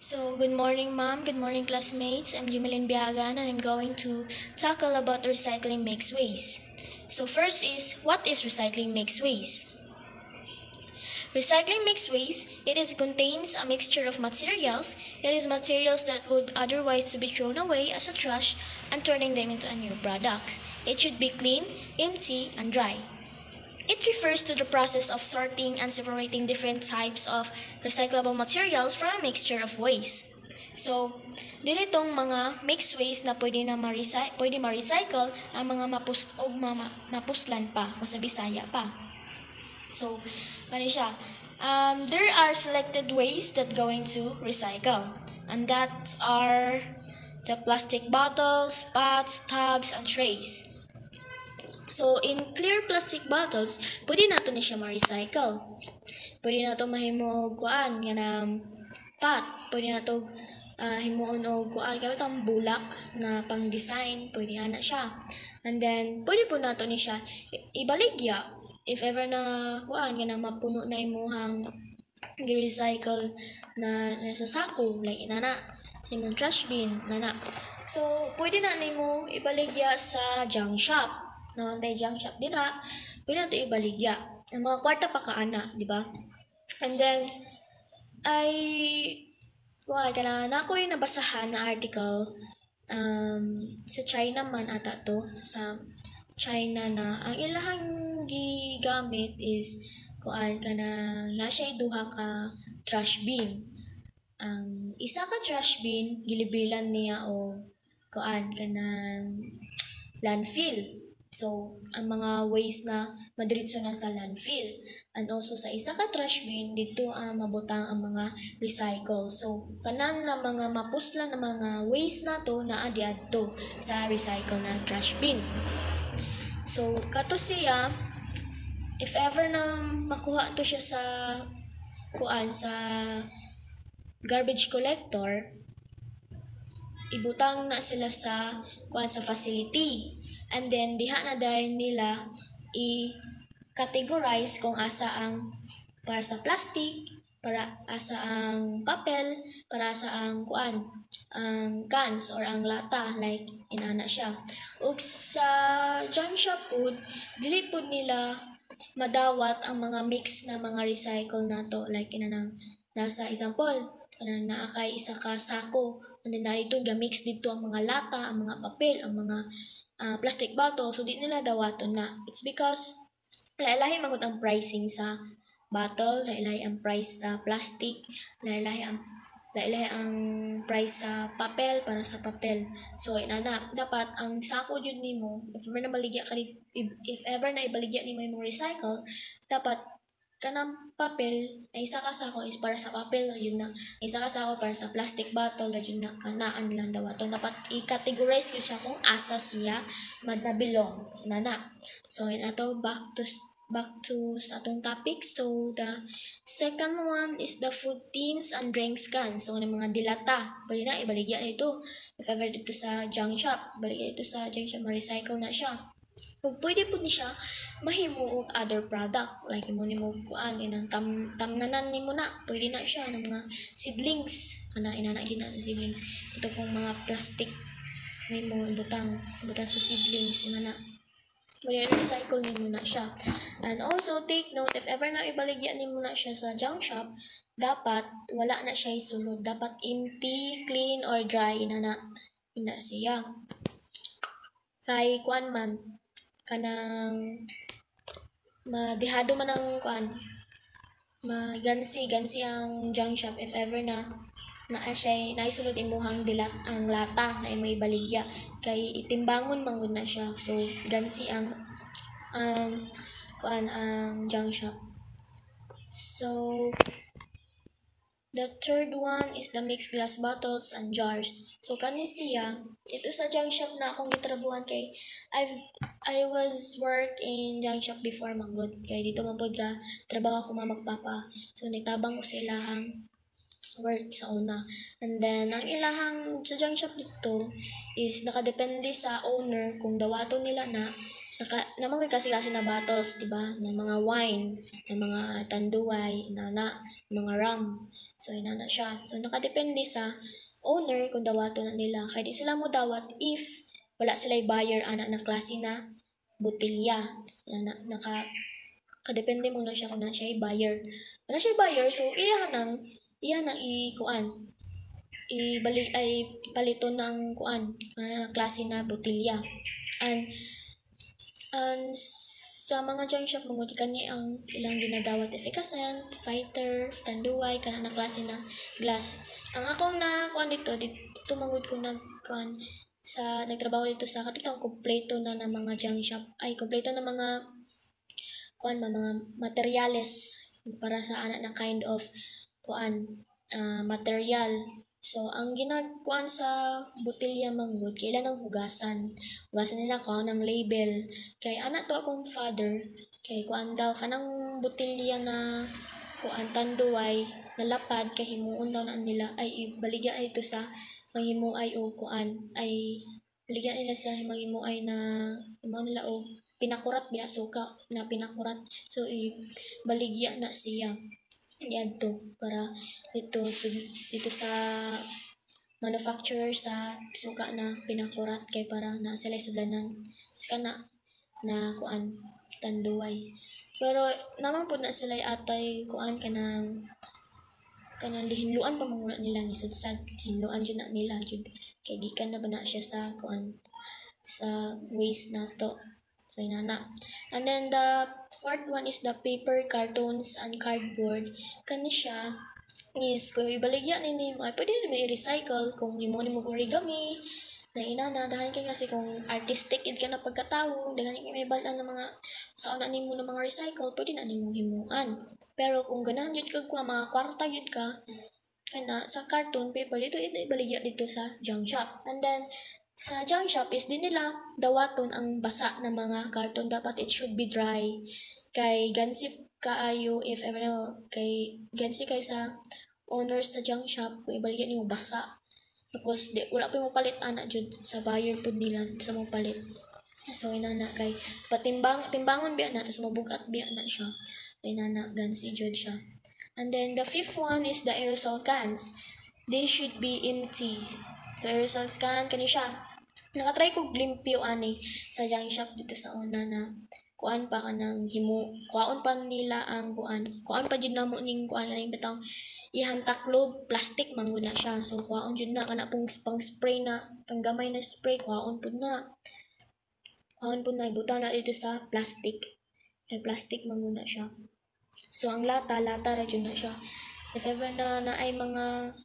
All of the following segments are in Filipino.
So, good morning, ma'am. Good morning, classmates. I'm Jimelin Biagan, and I'm going to tackle about recycling mixed waste. So, first is, what is recycling mixed waste? Recycling mixed waste, contains a mixture of materials. It is materials that would otherwise to be thrown away as a trash and turning them into a new products. It should be clean, empty, and dry. It refers to the process of sorting and separating different types of recyclable materials from a mixture of waste. So, ditong mga mixed waste na pwede ma-recycle ang mga mapuslan pa o sa Bisaya pa. So, ano siya? There are selected waste that going to recycle, and that are the plastic bottles, pots, tubs, and trays. So, in clear plastic bottles, pwede nato na siya ma-recycle. Pwede nato mahimo kuan nga na pot. Pwede nato himuon og kuan kaya itong bulak na pang-design. Pwede na siya. And then, pwede po nato ni siya ibaligya. If ever na kuan nga na mapuno na imuhang gi-recycle na sa sako, like inana, sa imong trash bin, nana. So, pwede na nimo ibaligya sa junk shop. Tay junk shop din na, pwede na ito ibaligya. Ang mga kwarta pa kaana, di ba? And then, na ako yung nabasahan na article sa China man ata to, sa China na, ang ilahang gigamit is, na siya duha ka trash bin. Ang isa ka trash bin, gilibilan niya o landfill. So, ang mga waste na madiretso na sa landfill. And also sa isa ka trash bin, dito mabutang ang mga recycle. So, kanan na mga mapusla na mga waste na to na adi-adto sa recycle na trash bin. So, kato siya, if ever na makuha to siya sa sa garbage collector, ibutang na sila sa facility. And then, diha na dahil nila i-categorize kung asa ang para sa plastic, para asa ang papel, para asa ang ang cans or ang lata, like inana siya. Ug sa junk shop food, dili po nila madawat ang mga mix na mga recycle nato, like inanang nasa example, na kay isa ka sako, and then dito ga-mix dito ang mga lata, ang mga papel, ang mga plastic bottle, so di nila dawaton na. It's because lahi-lahi magud ang pricing sa bottle, lahi-lahi ang price sa plastic, lahi-lahi ang price sa papel para sa papel. So inana, dapat ang sako jud nimo, if ever na ibaligya nimo imong recycle, dapat kanang papel ay isa ka sako is para sa papel yun na, isa ka sako para sa plastic bottle yun na, kanaan lang dawaton. Dapat i-categorize ko siya kung asa siya nabilong nana. So ato back to sa atong topic. So the second one is the food tins and drinks cans. So ng mga dilata, pwede na ibaligya ito. If ever dito sa junk shop, baligya ito sa junk shop, ma-recycle na siya. Kung pwede po ni siya mahimo og other product, like mo inang tamnanan nimo na, pwede na siya ng mga seedlings inana gina seedlings. Ito pong mga plastic may mo butang sa seedlings inana, pwede recycle nimo na siya. And also take note, if ever na ibaligya nimo na siya sa junk shop, dapat wala na siya isulod, dapat empty, clean, or dry ina siya. Kay man kanang madihado man ang gansi ang junk shop, if ever na siya naisulod imuhang ang lata na imo ibaligya, kay itimbangon man gud na siya. So gansi ang junk shop. So the third one is the mixed glass bottles and jars. So kani siya, ito sa junk shop na akong gitrabuhan, kay I was work in junk shop before manggod, kay dito man pod ka trabaho ko magpapa. So nagtabang ko sa ilahang work sa una. And then ang ilahang sa junk shop dito is nakadepende sa owner kung dawato nila na naman may kasi na bottles, di ba? Ng mga wine, ng mga tanduay, inana, mga rum. So, inana siya. So, nakadepende sa owner kung dawato na nila. Kaya di sila mo dawat if wala sila'y buyer ana na klase na botilya. Kadepende mo na siya kung na siya'y buyer. Kung na siya'y buyer, so iya nang ikuan. Ipalito ng kuan, klase na botilya. And sa mga junk shop mong kani ang ilang ginadawat efficacy, fighter, tanduay, kana na klase na glass. Ang akong na kuan dito mangud ko nagtrabaho dito sa katitong kompleto na ng mga junk shop. Kompleto na mga kuan mga materyales para sa ana na kind of material. So, ang ginagkuan sa botilya manggod, kailan ang hugasan. Hugasan nila kuan ng label. Kay ana to akong father, kay kuan daw kanang botilya na kuan tanduay nalapad kay himuon daw na nila ibaligyan ito sa manghimuay o kuan baligyan nila sa manghimuay na himuon nila o pinakurat biya suka na pinakurat. So, baligya na siya. Yan to para dito sa manufacturer sa suka na pinakurat kay para na sila sudanan kana na kuan tanduay. Pero naman po na sila atay kuan kanang hinluan pa muna nila ni sudsad hinluan jud na nila jud kay di ka na ba na siya sa kuan sa waste na to. So, inana. And then, the fourth one is the paper, cartons, and cardboard. Kani siya is, kung ibaligyan mo, pwede naman i-recycle kung imo ni mo origami, na inana, dahil kayo kasi kung artistic ka na pagkatao, dahil kayo may balan ng mga, sa una ni mo ng mga recycle, pwede na ni mo himuan. Pero kung ganahan yun ka, mga kwarta yun ka, kana sa carton, paper, dito ibaligyan dito sa junk shop. And then, sa junk shop is din nila dawaton ang basa ng mga karton. Dapat it should be dry. Kay gansi kaayo if ever na kay gansi kay sa owners sa junk shop kung ibalikan nimo basa. Tapos wala pa mo palit ana jud sa buyer pud nila sa mo palit. So inana kay timbangon biya na tapos mabugat biya na siya. Inana gansi jud siya. And then the fifth one is the aerosol cans. They should be empty. So, aerosol can kani siya. Nakatry ko limpyo ani sa junk shop dito sa una na kuan pa kanang kuan pa nila ang kuan pa jud namo ning kuan ning bitang ihan taklob plastic man na siya. So kuan jud na kana pang spray na pang gamay na spray kuan pud na ibutang na dito sa plastic. Kay plastic man na siya. So ang lata ra jud na siya. If ever na ay mga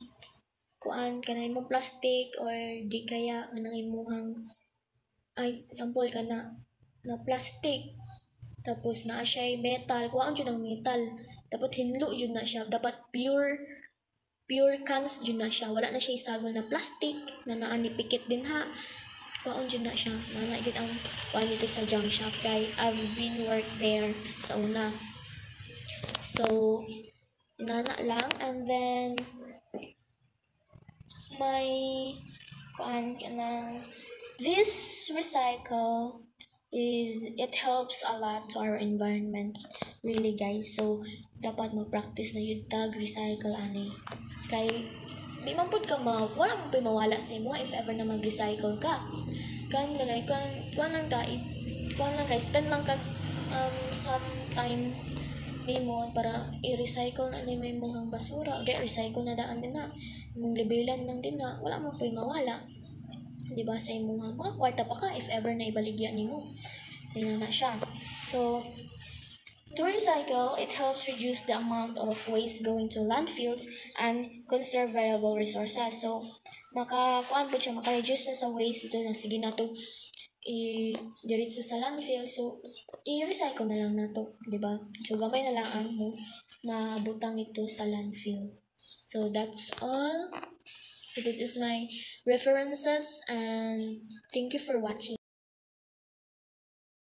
kuan kanay mo plastic or di kaya kanang imuhang sample ka na plastic tapos naa siya metal kuan jud ang metal dapat hinlo jud na siya dapat pure cans jud na siya wala na siya isagol na plastic na naa ni pikit din ha kuan jud na siya na gid ang kuan dito sa junk shop kay I've been work there sa una. So inana lang. And then may kuan kanang this recycle it helps a lot to our environment really guys. So dapat mo-practice na yun tag recycle ani kay di man pud ka wala man pud mawala sa imo if ever na mag-recycle ka kan lang guys spend lang ka some time nimo para i-recycle na nimo imong basura o recycle na daan din na imong libelan lang din na wala man pud mawala di ba sa imong mga kwarta pa ka if ever na ibaligya nimo tingnan na siya. So to recycle, it helps reduce the amount of waste going to landfills and conserve valuable resources. So maka-reduce na sa waste ito na sige na to diretso sa landfill. So i-recycle na lang na to, di ba? So gamay na lang ang mabutang ito sa landfill. So that's all. So this is my references and thank you for watching.